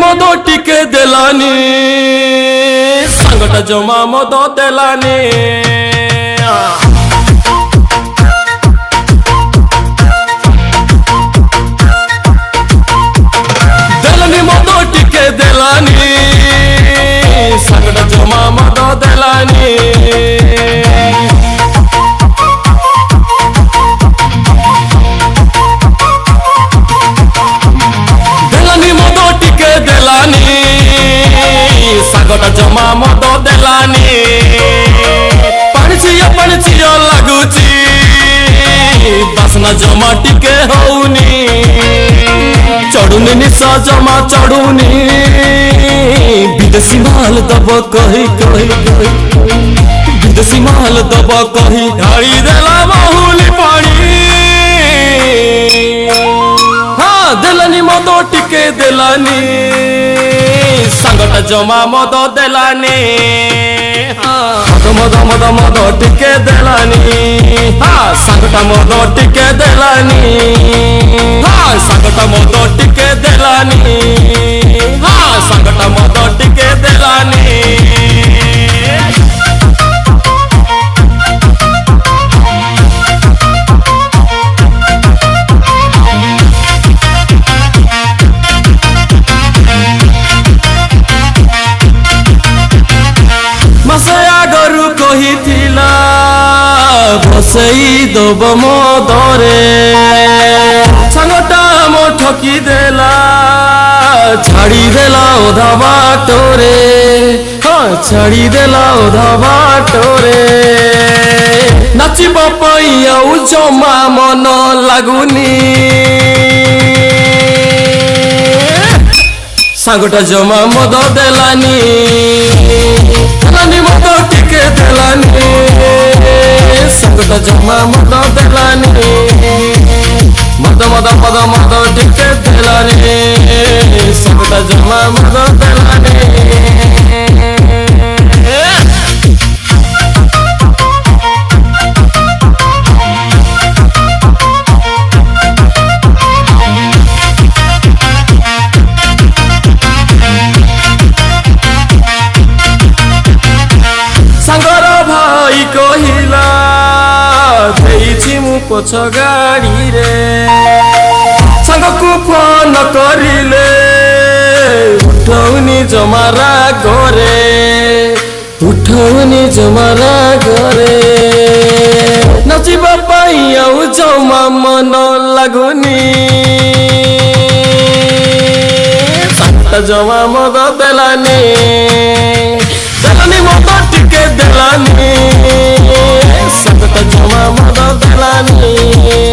मद टिके देलानी सांगटा जमा मद देलानी देलानी मद टिके देलानी सांगटा जमा मद देलानी सागटा जमा मद देलानी पाणिचिया लगुची बासना जमा टिके होउनी चढ़ुनी निशा जमा चढ़ुनी विदेशी माल दब कही कही विदेशी माल दब कही ढाली देला बहुली पानी हाँ देलानी मद टिके देलानी सांगटा जमा मद देलानी मद मद मद टिके देलानी हाँ सांगटा मद टिके देलानी हाँ सांगटा मद टिके देलानी हाँ सांगटा मद टिके देलानी बसई दब मदरे सांगटा मो ठकी देला छाड़ी देला ओधा बाटोरे हाँ छाड़ी देला ओधा बाटोरे नाचिबा पई आउ जमा मन लागुनी सांगटा जमा मद देलानी देलानी मद टिके देलानी सांगटा जमा मद देलानी मद मद मद मद टिके देलानी सांगटा जमा मद देलानी पछ गाड़ी रे सांग को फोन करिले उठौनी जमारा घरे उठौनी जमारा घरे नाचिबा पाई आउ जमा मन लागुनी सांगटा जमा मद देलानी देलानी मद टिके देलानी सांगटा जमा मद देलानी